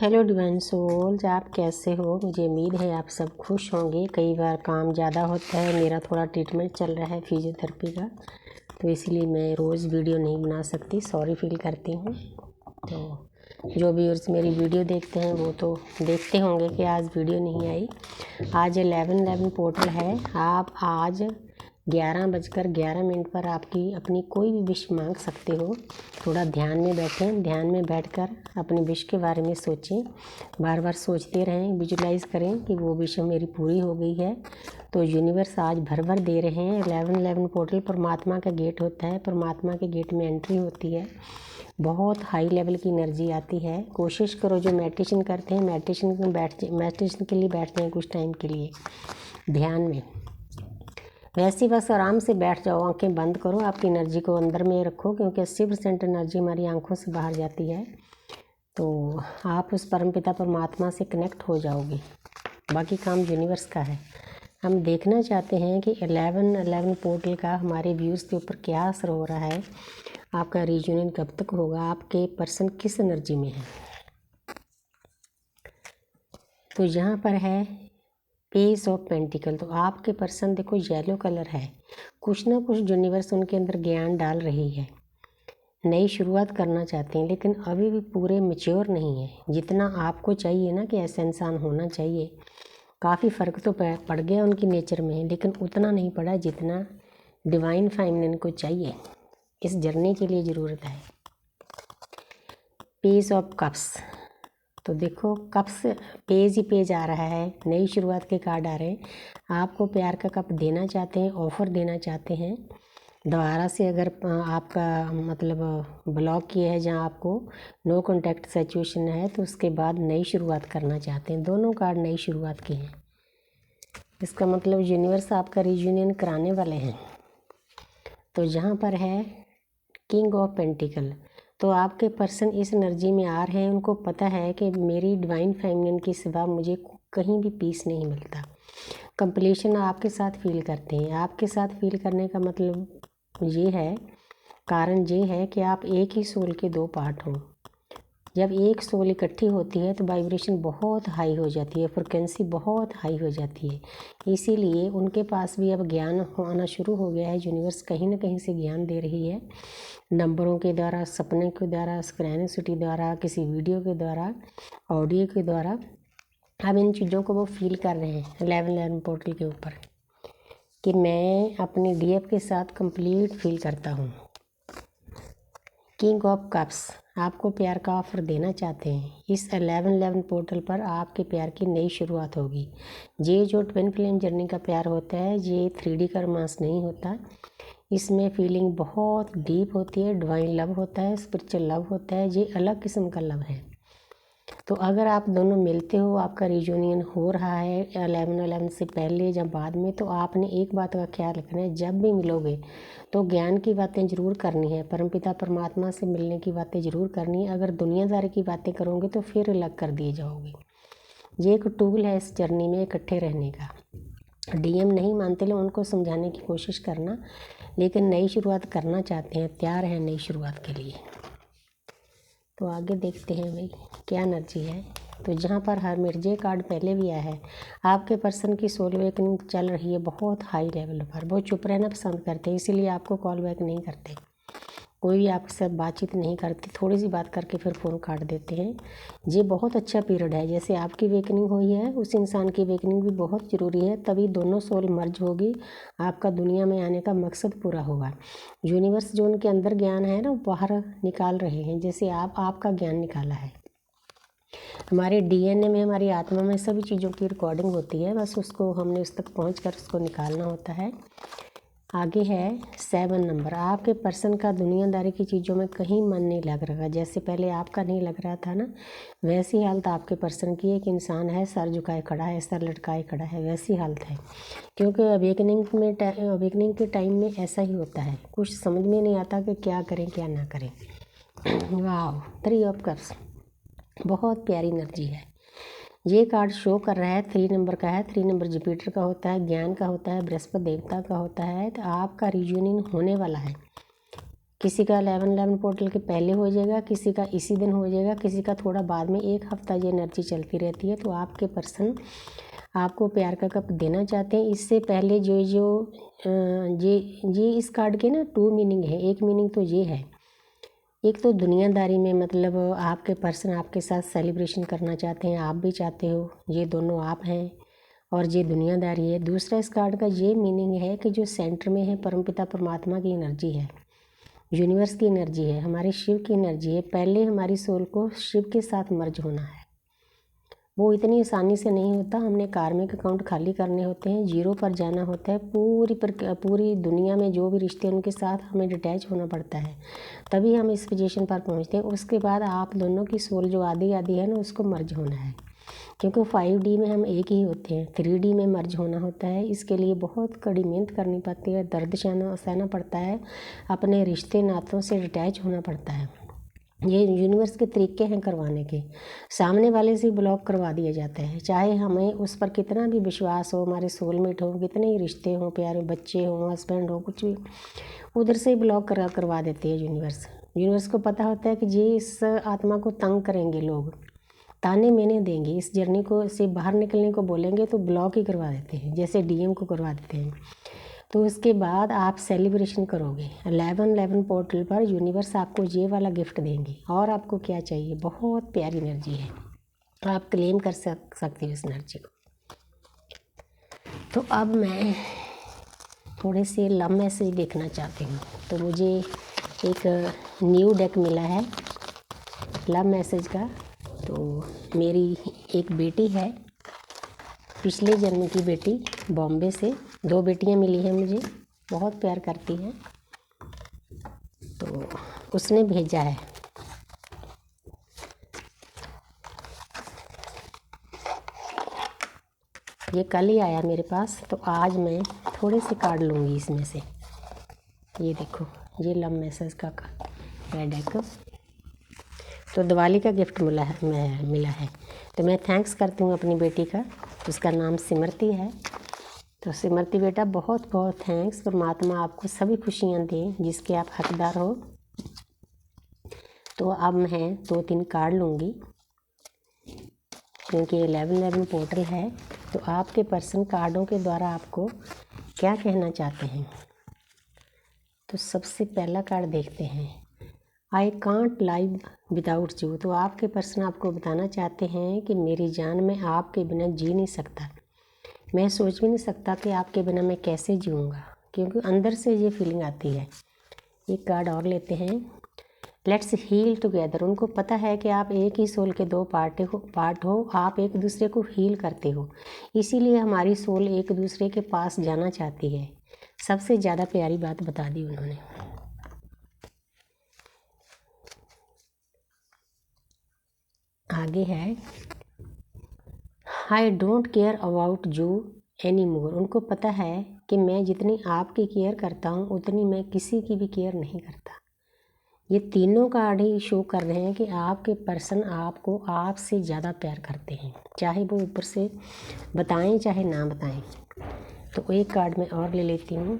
Hello divine souls, आप कैसे हो। मुझे उम्मीद है आप सब खुश होंगे। कई बार काम ज़्यादा होता है, मेरा थोड़ा ट्रीटमेंट चल रहा है फिजियोथेरेपी का, तो इसलिए मैं रोज़ वीडियो नहीं बना सकती, सॉरी फील करती हूँ। तो जो व्यूअर्स मेरी वीडियो देखते हैं वो तो देखते होंगे कि आज वीडियो नहीं आई। आज 11:11 पोर्टल है। आप आज 11:11 पर आपकी अपनी कोई भी विश मांग सकते हो। थोड़ा ध्यान में बैठें, ध्यान में बैठकर अपनी विश के बारे में सोचें, बार बार सोचते रहें, विजुलाइज़ करें कि वो विश मेरी पूरी हो गई है। तो यूनिवर्स आज भर भर दे रहे हैं। 11:11 पोर्टल परमात्मा का गेट होता है, परमात्मा के गेट में एंट्री होती है। बहुत हाई लेवल की एनर्जी आती है। कोशिश करो, जो मेडिटेशन करते हैं मेडिटेशन के लिए बैठते हैं कुछ टाइम के लिए ध्यान में, वैसे बस आराम से बैठ जाओ, आंखें बंद करो, आपकी एनर्जी को अंदर में रखो, क्योंकि 80% एनर्जी हमारी आंखों से बाहर जाती है। तो आप उस परमपिता परमात्मा से कनेक्ट हो जाओगे। बाकी काम यूनिवर्स का है। हम देखना चाहते हैं कि 11:11 पोर्टल का हमारे व्यूज़ के ऊपर क्या असर हो रहा है, आपका रीयूनियन कब तक होगा, आपके पर्सन किस एनर्जी में है। तो यहाँ पर है पेज ऑफ पेंटिकल। तो आपके पर्सन देखो येलो कलर है। कुछ ना कुछ यूनिवर्स उनके अंदर ज्ञान डाल रही है, नई शुरुआत करना चाहते हैं, लेकिन अभी भी पूरे मैच्योर नहीं है जितना आपको चाहिए ना कि ऐसा इंसान होना चाहिए। काफ़ी फ़र्क तो पड़ गया उनकी नेचर में, लेकिन उतना नहीं पड़ा जितना डिवाइन फेमिनिन को चाहिए इस जर्नी के लिए ज़रूरत है। Page of cups. तो देखो कप्स पेज ही पेज आ रहा है, नई शुरुआत के कार्ड आ रहे हैं। आपको प्यार का कप देना चाहते हैं, ऑफ़र देना चाहते हैं। दोबारा से अगर आपका मतलब ब्लॉक किया है, जहां आपको नो कॉन्टैक्ट सिचुएशन है, तो उसके बाद नई शुरुआत करना चाहते हैं। दोनों कार्ड नई शुरुआत के हैं। इसका मतलब यूनिवर्स आपका रीयूनियन कराने वाले हैं। तो यहाँ पर है किंग ऑफ पेंटिकल। तो आपके पर्सन इस एनर्जी में आ रहे हैं, उनको पता है कि मेरी डिवाइन फेमिनिन के सिवा मुझे कहीं भी पीस नहीं मिलता। कंप्लीशन आपके साथ फील करते हैं। आपके साथ फील करने का मतलब ये है, कारण ये है कि आप एक ही सोल के दो पार्ट हो। जब एक सोल इकट्ठी होती है तो वाइब्रेशन बहुत हाई हो जाती है, फ्रिक्वेंसी बहुत हाई हो जाती है। इसीलिए उनके पास भी अब ज्ञान आना शुरू हो गया है। यूनिवर्स कहीं ना कहीं से ज्ञान दे रही है, नंबरों के द्वारा, सपने के द्वारा, सिक्रेनिसिटी द्वारा, किसी वीडियो के द्वारा, ऑडियो के द्वारा। अब इन चीज़ों को वो फील कर रहे हैं 11:11 पोर्टल के ऊपर कि मैं अपने डीएफ के साथ कंप्लीट फील करता हूँ। किंग ऑफ कप्स आपको प्यार का ऑफर देना चाहते हैं। इस 11:11 पोर्टल पर आपके प्यार की नई शुरुआत होगी। ये जो ट्विन फ्लेम जर्नी का प्यार होता है, ये 3D का रोमांस नहीं होता। इसमें फीलिंग बहुत डीप होती है, डिवाइन लव होता है, स्पिरिचुअल लव होता है। ये अलग किस्म का लव है। तो अगर आप दोनों मिलते हो, आपका रियूनियन हो रहा है 11:11 से पहले या बाद में, तो आपने एक बात का ख्याल रखना है, जब भी मिलोगे तो ज्ञान की बातें ज़रूर करनी है, परमपिता परमात्मा से मिलने की बातें ज़रूर करनी है। अगर दुनियादारी की बातें करोगे तो फिर अलग कर दिए जाओगे। ये एक टूल है इस जर्नी में इकट्ठे रहने का। डीएम नहीं मानते लोग, उनको समझाने की कोशिश करना, लेकिन नई शुरुआत करना चाहते हैं, तैयार हैं नई शुरुआत के लिए। तो आगे देखते हैं भाई क्या एनर्जी है। तो जहाँ पर हर मिर्जे कार्ड पहले भी आया है, आपके पर्सन की सोल अवेकनिंग चल रही है बहुत हाई लेवल पर। वो चुप रहना पसंद करते हैं, इसीलिए आपको कॉल बैक नहीं करते, कोई भी आपके साथ बातचीत नहीं करते, थोड़ी सी बात करके फिर फ़ोन काट देते हैं। ये बहुत अच्छा पीरियड है। जैसे आपकी वेकनिंग हुई है, उस इंसान की वेकनिंग भी बहुत ज़रूरी है, तभी दोनों सोल मर्ज होगी, आपका दुनिया में आने का मकसद पूरा होगा। यूनिवर्स जो उनके अंदर ज्ञान है ना, वो बाहर निकाल रहे हैं, जैसे आपका ज्ञान निकाला है। हमारे डीएनए में, हमारी आत्मा में सभी चीज़ों की रिकॉर्डिंग होती है, बस उसको हमने उस तक पहुँच कर उसको निकालना होता है। आगे है 7 नंबर। आपके पर्सन का दुनियादारी की चीज़ों में कहीं मन नहीं लग रहा। जैसे पहले आपका नहीं लग रहा था ना, वैसी हालत आपके पर्सन की। एक इंसान है, सर झुकाए खड़ा है, सर लटकाए खड़ा है, वैसी हालत है। क्योंकि अवेकनिंग के टाइम में ऐसा ही होता है, कुछ समझ में नहीं आता कि क्या करें क्या ना करें। वाह, 3 ऑफ कप्स बहुत प्यारी एनर्जी है। ये कार्ड शो कर रहा है 3 नंबर का है। 3 नंबर जुपिटर का होता है, ज्ञान का होता है, बृहस्पति देवता का होता है। तो आपका रियूनियन होने वाला है। किसी का 11-11 पोर्टल के पहले हो जाएगा, किसी का इसी दिन हो जाएगा, किसी का थोड़ा बाद में। 1 हफ्ता ये एनर्जी चलती रहती है। तो आपके पर्सन आपको प्यार का कप देना चाहते हैं। इससे पहले ये इस कार्ड के ना 2 मीनिंग है। एक मीनिंग तो ये है, एक तो दुनियादारी में, मतलब आपके पर्सन आपके साथ सेलिब्रेशन करना चाहते हैं, आप भी चाहते हो, ये दोनों आप हैं, और ये दुनियादारी है। दूसरा इस कार्ड का ये मीनिंग है कि जो सेंटर में है परमपिता परमात्मा की एनर्जी है, यूनिवर्स की एनर्जी है, हमारे शिव की एनर्जी है। पहले हमारी सोल को शिव के साथ मर्ज होना है। वो इतनी आसानी से नहीं होता। हमने कार्मिक अकाउंट खाली करने होते हैं, जीरो पर जाना होता है। पूरी दुनिया में जो भी रिश्ते हैं उनके साथ हमें डिटैच होना पड़ता है, तभी हम इस पोजीशन पर पहुंचते हैं। उसके बाद आप दोनों की सोल जो आधी है ना, उसको मर्ज होना है, क्योंकि 5D में हम एक ही होते हैं। 3D में मर्ज होना होता है। इसके लिए बहुत कड़ी मेहनत करनी पड़ती है, दर्द सहना पड़ता है, अपने रिश्ते नातों से डिटैच होना पड़ता है। ये यूनिवर्स के तरीके हैं करवाने के। सामने वाले से ब्लॉक करवा दिया जाता है, चाहे हमें उस पर कितना भी विश्वास हो, हमारे सोलमेट हो, कितने ही रिश्ते हों, प्यारे बच्चे हों, हस्बैंड हो, कुछ भी, उधर से ही ब्लॉक करवा देती है यूनिवर्स को पता होता है कि ये इस आत्मा को तंग करेंगे, लोग ताने मेने देंगे, इस जर्नी को से बाहर निकलने को बोलेंगे तो ब्लॉक ही करवा देते हैं, जैसे DM को करवा देते हैं। तो उसके बाद आप सेलिब्रेशन करोगे। 11-11 पोर्टल पर यूनिवर्स आपको ये वाला गिफ्ट देंगे। और आपको क्या चाहिए? बहुत प्यारी एनर्जी है, आप क्लेम कर सकते हो इस एनर्जी को। तो अब मैं थोड़े से लव मैसेज देखना चाहती हूँ। तो मुझे एक न्यू डेक मिला है लव मैसेज का। तो मेरी एक बेटी है, पिछले जन्म की बेटी, बॉम्बे से। 2 बेटियां मिली हैं मुझे, बहुत प्यार करती हैं। तो उसने भेजा है। ये कल ही आया मेरे पास, तो आज मैं थोड़े से कार्ड लूँगी इसमें से। ये देखो, ये लव मैसेज का है डेक। तो दिवाली का गिफ्ट मिला है। तो मैं थैंक्स करती हूँ अपनी बेटी का। उसका नाम सिमरती है। तो सिमरती बेटा, बहुत बहुत थैंक्स। परमात्मा आपको सभी खुशियाँ दें जिसके आप हकदार हो। तो अब मैं 2-3 कार्ड लूँगी, क्योंकि 11-11 पोर्टल है। तो आपके पर्सन कार्डों के द्वारा आपको क्या कहना चाहते हैं। तो सबसे पहला कार्ड देखते हैं, I can't live without you. तो आपके पर्सन आपको बताना चाहते हैं कि मेरी जान, मैं आपके बिना जी नहीं सकता। मैं सोच भी नहीं सकता कि आपके बिना मैं कैसे जीऊँगा, क्योंकि अंदर से ये फीलिंग आती है। एक कार्ड और लेते हैं, लेट्स हील टुगेदर। उनको पता है कि आप एक ही सोल के 2 पार्ट हो, आप एक दूसरे को हील करते हो। इसीलिए हमारी सोल एक दूसरे के पास जाना चाहती है। सबसे ज़्यादा प्यारी बात बता दी उन्होंने। आगे है, I don't care about you any more. उनको पता है कि मैं जितनी आपकी केयर करता हूँ उतनी मैं किसी की भी केयर नहीं करता। ये तीनों कार्ड ही शो कर रहे हैं कि आपके पर्सन आपको आपसे ज़्यादा प्यार करते हैं, चाहे वो ऊपर से बताएं चाहे ना बताएं। तो एक कार्ड मैं और ले लेती हूँ,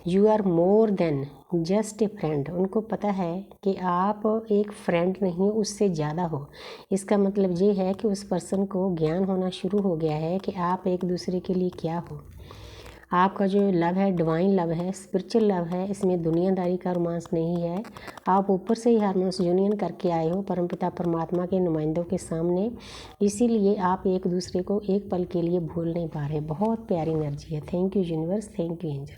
you are more than just a friend. उनको पता है कि आप एक फ्रेंड नहीं हो, उससे ज़्यादा हो। इसका मतलब ये है कि उस पर्सन को ज्ञान होना शुरू हो गया है कि आप एक दूसरे के लिए क्या हो। आपका जो लव है डिवाइन लव है, स्पिरिचुअल लव है, इसमें दुनियादारी का रोमांस नहीं है। आप ऊपर से ही हार्मोनियस यूनियन करके आए हो परमपिता परमात्मा के नुमाइंदों के सामने, इसीलिए आप एक दूसरे को एक पल के लिए भूल नहीं पा रहे। बहुत प्यारी एनर्जी है। Thank you universe, thank you angel.